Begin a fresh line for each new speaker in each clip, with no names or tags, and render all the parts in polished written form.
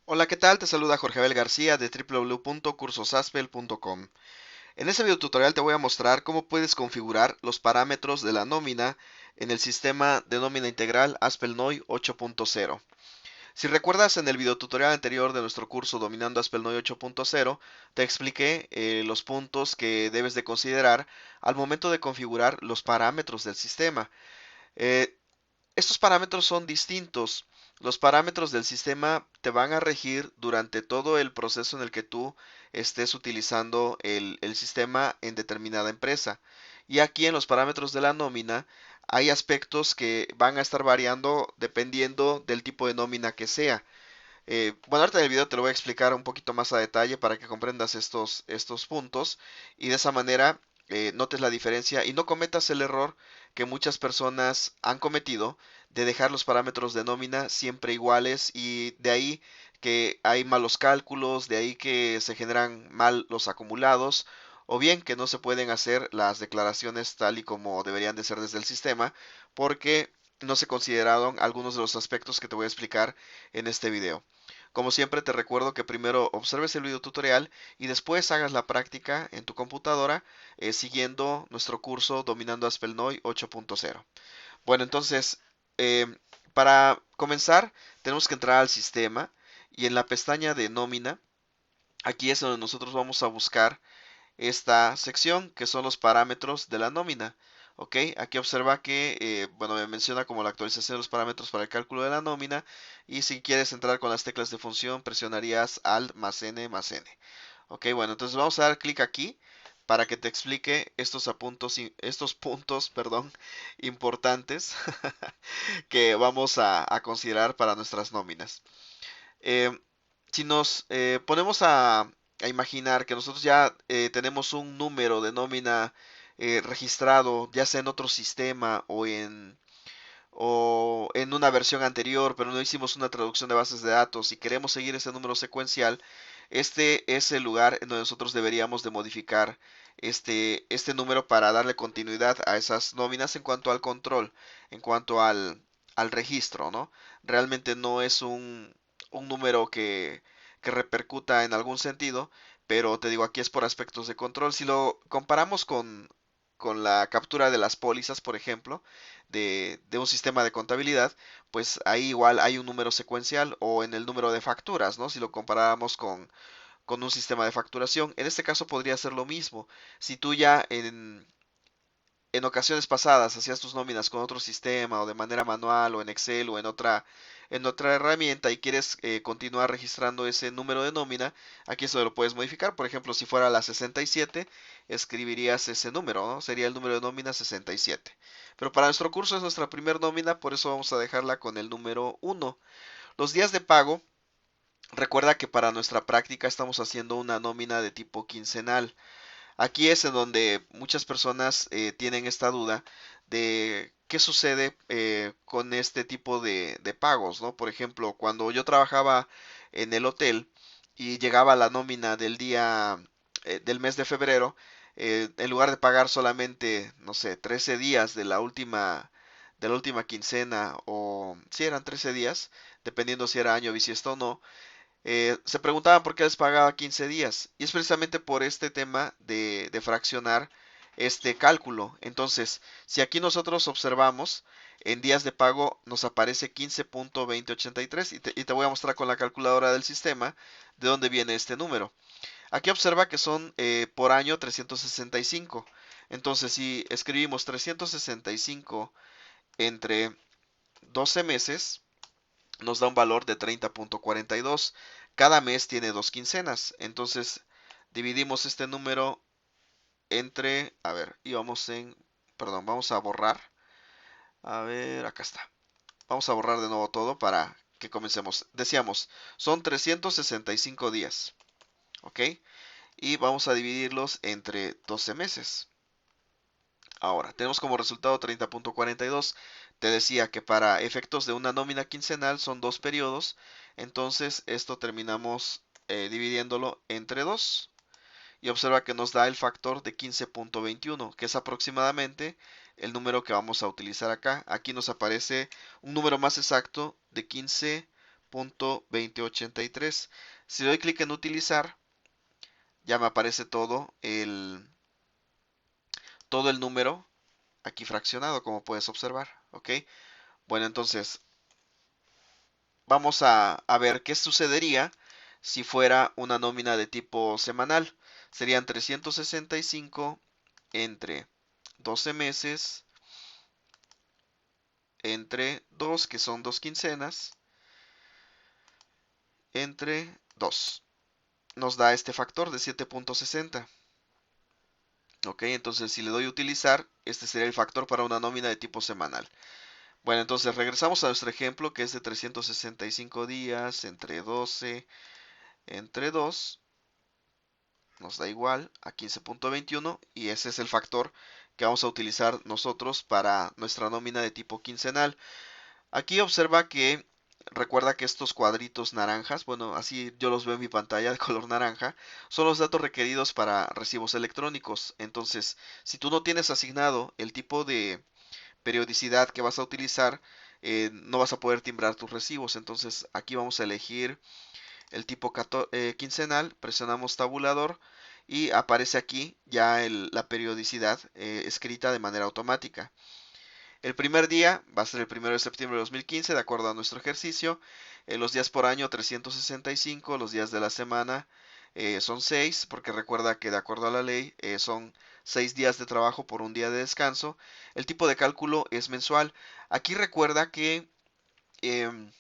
Hola, ¿qué tal? Te saluda Jorge Abel García de www.cursosaspel.com. En este video tutorial te voy a mostrar cómo puedes configurar los parámetros de la nómina en el sistema de nómina integral AspelNoy 8.0. Si recuerdas, en el video tutorial anterior de nuestro curso Dominando AspelNoy 8.0 te expliqué los puntos que debes de considerar al momento de configurar los parámetros del sistema. Eh, Estos parámetros son distintos. Los parámetros del sistema te van a regir durante todo el proceso en el que tú estés utilizando el sistema en determinada empresa. Y aquí en los parámetros de la nómina hay aspectos que van a estar variando dependiendo del tipo de nómina que sea. Bueno, ahorita en el video te lo voy a explicar un poquito más a detalle para que comprendas estos puntos y de esa manera notes la diferencia y no cometas el error que muchas personas han cometido de dejar los parámetros de nómina siempre iguales y de ahí que hay malos cálculos, de ahí que se generan mal los acumulados o bien que no se pueden hacer las declaraciones tal y como deberían de ser desde el sistema porque no se consideraron algunos de los aspectos que te voy a explicar en este video. Como siempre te recuerdo que primero observes el video tutorial y después hagas la práctica en tu computadora siguiendo nuestro curso Dominando AspelNoy 8.0. Bueno, entonces eh, para comenzar tenemos que entrar al sistema y en la pestaña de nómina, aquí es donde nosotros vamos a buscar esta sección que son los parámetros de la nómina. Ok, aquí observa que, bueno, me menciona como la actualización de los parámetros para el cálculo de la nómina y si quieres entrar con las teclas de función presionarías Alt más N más N. Ok, bueno, entonces vamos a dar clic aquí para que te explique estos puntos, perdón, importantes que vamos a considerar para nuestras nóminas. Eh, si nos ponemos a imaginar que nosotros ya tenemos un número de nómina registrado, ya sea en otro sistema o en una versión anterior, pero no hicimos una traducción de bases de datos y queremos seguir ese número secuencial, este es el lugar en donde nosotros deberíamos de modificar este número para darle continuidad a esas nóminas en cuanto al control, en cuanto al registro, ¿no? Realmente no es un número que repercuta en algún sentido, pero te digo, aquí es por aspectos de control. Si lo comparamos con la captura de las pólizas, por ejemplo, de un sistema de contabilidad, pues ahí igual hay un número secuencial o en el número de facturas, ¿no? Si lo comparáramos con un sistema de facturación. En este caso podría ser lo mismo. Si tú ya en ocasiones pasadas hacías tus nóminas con otro sistema o de manera manual o en Excel o en otra herramienta y quieres continuar registrando ese número de nómina, aquí eso lo puedes modificar. Por ejemplo, si fuera la 67, escribirías ese número, ¿no? Sería el número de nómina 67. Pero para nuestro curso es nuestra primera nómina, por eso vamos a dejarla con el número 1. Los días de pago, recuerda que para nuestra práctica estamos haciendo una nómina de tipo quincenal. Aquí es en donde muchas personas tienen esta duda de qué sucede con este tipo de pagos, ¿no? Por ejemplo, cuando yo trabajaba en el hotel y llegaba la nómina del día del mes de febrero, en lugar de pagar solamente, no sé, 13 días de la última quincena o si eran 13 días, dependiendo si era año bisiesto o no, se preguntaban por qué les pagaba 15 días. Y es precisamente por este tema de fraccionar este cálculo. Entonces, si aquí nosotros observamos, en días de pago nos aparece 15.2083 y te voy a mostrar con la calculadora del sistema de dónde viene este número. Aquí observa que son por año 365. Entonces, si escribimos 365 entre 12 meses, nos da un valor de 30.42. Cada mes tiene dos quincenas. Entonces dividimos este número entre, a ver, perdón, vamos a borrar. A ver, acá está. Vamos a borrar de nuevo todo para que comencemos. Decíamos, son 365 días, ¿ok? Y vamos a dividirlos entre 12 meses. Ahora, tenemos como resultado 30.42. Te decía que para efectos de una nómina quincenal son dos periodos. Entonces, esto terminamos dividiéndolo entre 2. Y observa que nos da el factor de 15.21, que es aproximadamente el número que vamos a utilizar acá. Aquí nos aparece un número más exacto de 15.21. 13.2083. Si le doy clic en utilizar, ya me aparece todo el número aquí fraccionado, como puedes observar. ¿Ok? Bueno, entonces vamos a ver qué sucedería si fuera una nómina de tipo semanal. Serían 365 entre 12 meses, entre 2, que son 2 quincenas, entre 2. Nos da este factor de 7.60. Ok, entonces si le doy a utilizar, este sería el factor para una nómina de tipo semanal. Bueno, entonces regresamos a nuestro ejemplo que es de 365 días entre 12 entre 2. Nos da igual a 15.21 y ese es el factor que vamos a utilizar nosotros para nuestra nómina de tipo quincenal. Aquí observa que recuerda que estos cuadritos naranjas, bueno, así yo los veo en mi pantalla de color naranja, son los datos requeridos para recibos electrónicos. Entonces, si tú no tienes asignado el tipo de periodicidad que vas a utilizar, no vas a poder timbrar tus recibos. Entonces, aquí vamos a elegir el tipo quincenal, presionamos tabulador y aparece aquí ya la periodicidad escrita de manera automática. El primer día va a ser el 1 de septiembre de 2015, de acuerdo a nuestro ejercicio. Los días por año 365, los días de la semana son 6, porque recuerda que de acuerdo a la ley son 6 días de trabajo por un día de descanso. El tipo de cálculo es mensual. Aquí recuerda que em,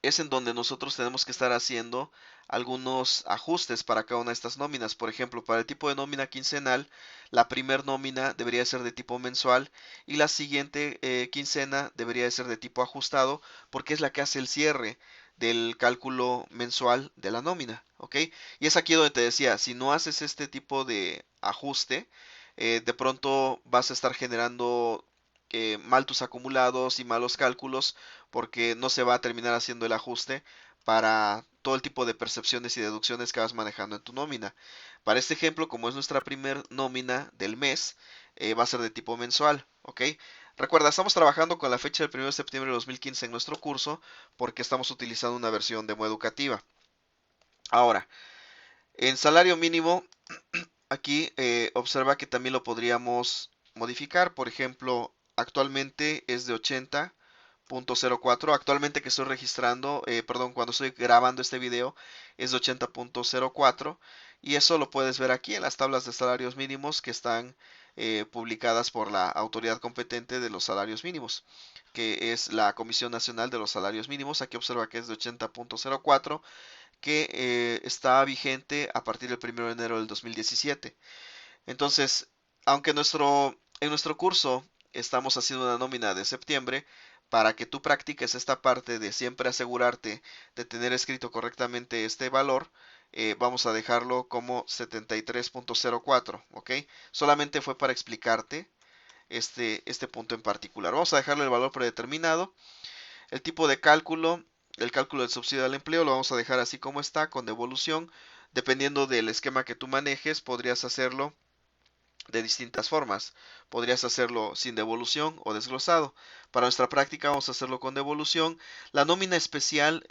es en donde nosotros tenemos que estar haciendo algunos ajustes para cada una de estas nóminas. Por ejemplo, para el tipo de nómina quincenal, la primer nómina debería ser de tipo mensual y la siguiente quincena debería ser de tipo ajustado porque es la que hace el cierre del cálculo mensual de la nómina, ¿ok? Y es aquí donde te decía, si no haces este tipo de ajuste, de pronto vas a estar generando mal tus acumulados y malos cálculos porque no se va a terminar haciendo el ajuste para todo el tipo de percepciones y deducciones que vas manejando en tu nómina. Para este ejemplo, como es nuestra primer nómina del mes, va a ser de tipo mensual, ¿ok? Recuerda, estamos trabajando con la fecha del 1 de septiembre de 2015 en nuestro curso porque estamos utilizando una versión demo educativa. Ahora, en salario mínimo, aquí observa que también lo podríamos modificar. Por ejemplo, actualmente es de 80.04. Actualmente que estoy registrando, perdón, cuando estoy grabando este video es de 80.04 y eso lo puedes ver aquí en las tablas de salarios mínimos que están publicadas por la autoridad competente de los salarios mínimos, que es la Comisión Nacional de los Salarios Mínimos. Aquí observa que es de 80.04 que está vigente a partir del 1 de enero del 2017. Entonces, aunque en nuestro curso estamos haciendo una nómina de septiembre, para que tú practiques esta parte de siempre asegurarte de tener escrito correctamente este valor, vamos a dejarlo como 73.04, ¿ok? Solamente fue para explicarte este punto en particular. Vamos a dejarle el valor predeterminado. El tipo de cálculo, el cálculo del subsidio al empleo, lo vamos a dejar así como está, con devolución. Dependiendo del esquema que tú manejes, podrías hacerlo de distintas formas. Podrías hacerlo sin devolución o desglosado. Para nuestra práctica vamos a hacerlo con devolución. La nómina especial,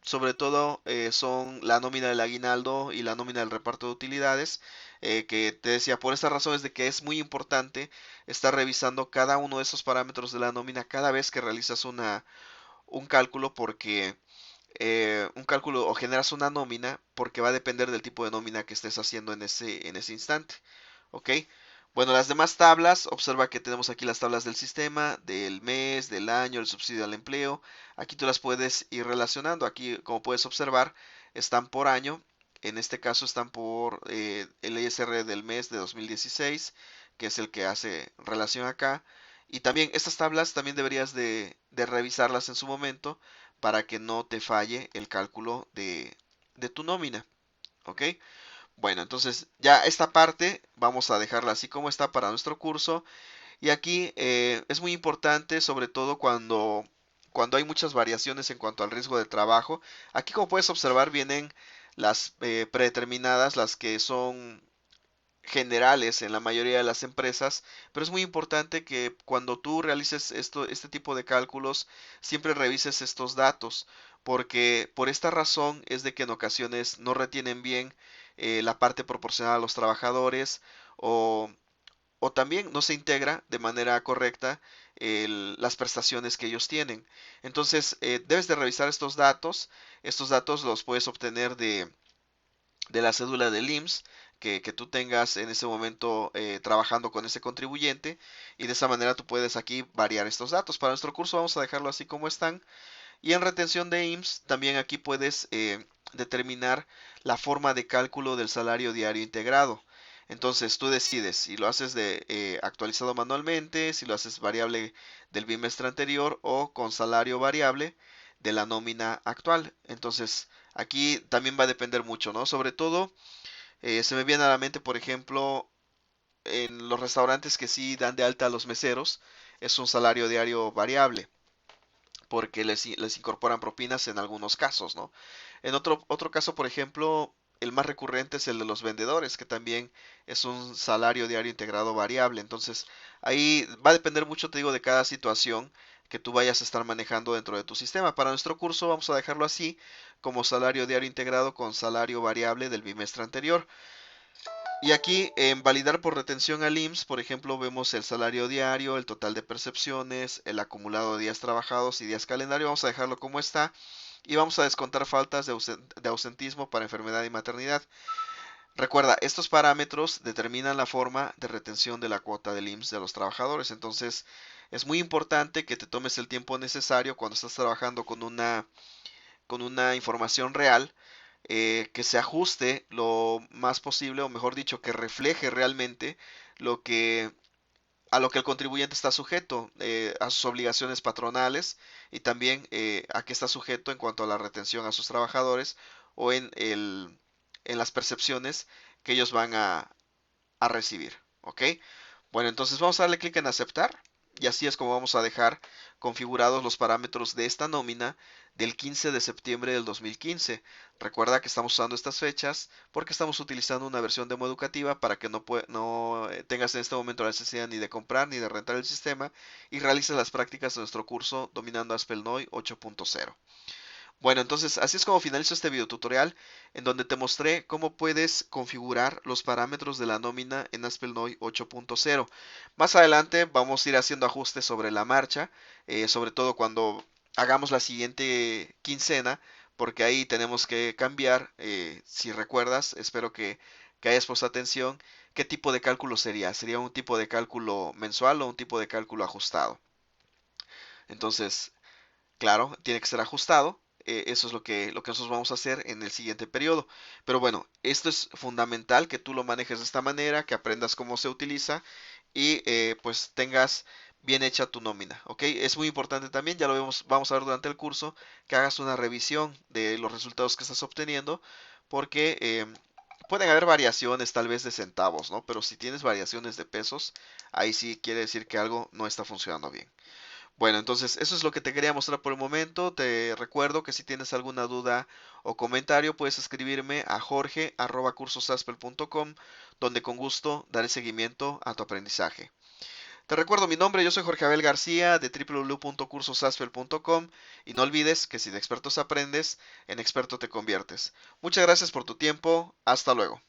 sobre todo, son la nómina del aguinaldo y la nómina del reparto de utilidades. Que te decía, por estas razones de que es muy importante estar revisando cada uno de esos parámetros de la nómina cada vez que realizas un cálculo porque un cálculo o generas una nómina porque va a depender del tipo de nómina que estés haciendo en ese instante. ¿Ok? Bueno, las demás tablas, observa que tenemos aquí las tablas del sistema, del mes, del año, el subsidio al empleo. Aquí tú las puedes ir relacionando. Aquí, como puedes observar, están por año. En este caso están por el ISR del mes de 2016, que es el que hace relación acá. Y también estas tablas también deberías de revisarlas en su momento para que no te falle el cálculo de tu nómina. ¿Ok? Bueno, entonces ya esta parte vamos a dejarla así como está para nuestro curso. Y aquí es muy importante, sobre todo cuando hay muchas variaciones en cuanto al riesgo de trabajo. Aquí, como puedes observar, vienen las predeterminadas, las que son generales en la mayoría de las empresas, pero es muy importante que cuando tú realices este tipo de cálculos, siempre revises estos datos, porque por esta razón es de que en ocasiones no retienen bien la parte proporcional a los trabajadores o, o también no se integra de manera correcta las prestaciones que ellos tienen. Entonces, debes de revisar estos datos. Estos datos los puedes obtener de la cédula del IMSS que tú tengas en ese momento trabajando con ese contribuyente, y de esa manera tú puedes aquí variar estos datos. Para nuestro curso vamos a dejarlo así como están, y en retención de IMSS también aquí puedes determinar la forma de cálculo del salario diario integrado. Entonces tú decides si lo haces de actualizado manualmente, si lo haces variable del bimestre anterior o con salario variable de la nómina actual. Entonces aquí también va a depender mucho, ¿no? Sobre todo se me viene a la mente, por ejemplo, en los restaurantes que sí dan de alta a los meseros, es un salario diario variable, porque les incorporan propinas en algunos casos, ¿no? En otro caso, por ejemplo, el más recurrente es el de los vendedores, que también es un salario diario integrado variable. Entonces, ahí va a depender mucho, te digo, de cada situación que tú vayas a estar manejando dentro de tu sistema. Para nuestro curso vamos a dejarlo así, como salario diario integrado con salario variable del bimestre anterior. Y aquí en validar por retención al IMSS, por ejemplo, vemos el salario diario, el total de percepciones, el acumulado de días trabajados y días calendario. Vamos a dejarlo como está y vamos a descontar faltas de ausentismo para enfermedad y maternidad. Recuerda, estos parámetros determinan la forma de retención de la cuota del IMSS de los trabajadores. Entonces, es muy importante que te tomes el tiempo necesario cuando estás trabajando con una información real, que se ajuste lo más posible, o mejor dicho, que refleje realmente lo que a lo que el contribuyente está sujeto, a sus obligaciones patronales, y también a qué está sujeto en cuanto a la retención a sus trabajadores o en las percepciones que ellos van a recibir. ¿Ok? Bueno, entonces vamos a darle clic en aceptar, y así es como vamos a dejar configurados los parámetros de esta nómina del 15 de septiembre del 2015. Recuerda que estamos usando estas fechas porque estamos utilizando una versión demo educativa para que no tengas en este momento la necesidad ni de comprar ni de rentar el sistema y realices las prácticas de nuestro curso Dominando ASP.NOI 8.0. Bueno, entonces así es como finalizo este video tutorial en donde te mostré cómo puedes configurar los parámetros de la nómina en ASP.NOI 8.0. Más adelante vamos a ir haciendo ajustes sobre la marcha, sobre todo cuando hagamos la siguiente quincena, porque ahí tenemos que cambiar, si recuerdas, espero que hayas puesto atención, qué tipo de cálculo sería. ¿Sería un tipo de cálculo mensual o un tipo de cálculo ajustado? Entonces, claro, tiene que ser ajustado. Eso es lo que nosotros vamos a hacer en el siguiente periodo. Pero bueno, esto es fundamental que tú lo manejes de esta manera, que aprendas cómo se utiliza y pues tengas bien hecha tu nómina. ¿Ok? Es muy importante también, ya lo vamos a ver durante el curso, que hagas una revisión de los resultados que estás obteniendo, porque pueden haber variaciones tal vez de centavos, ¿no? Pero si tienes variaciones de pesos, ahí sí quiere decir que algo no está funcionando bien. Bueno, entonces eso es lo que te quería mostrar por el momento. Te recuerdo que si tienes alguna duda o comentario, puedes escribirme a jorge@cursosaspel.com, donde con gusto daré seguimiento a tu aprendizaje. Te recuerdo mi nombre, yo soy Jorge Abel García de www.cursosaspel.com, y no olvides que si de expertos aprendes, en experto te conviertes. Muchas gracias por tu tiempo, hasta luego.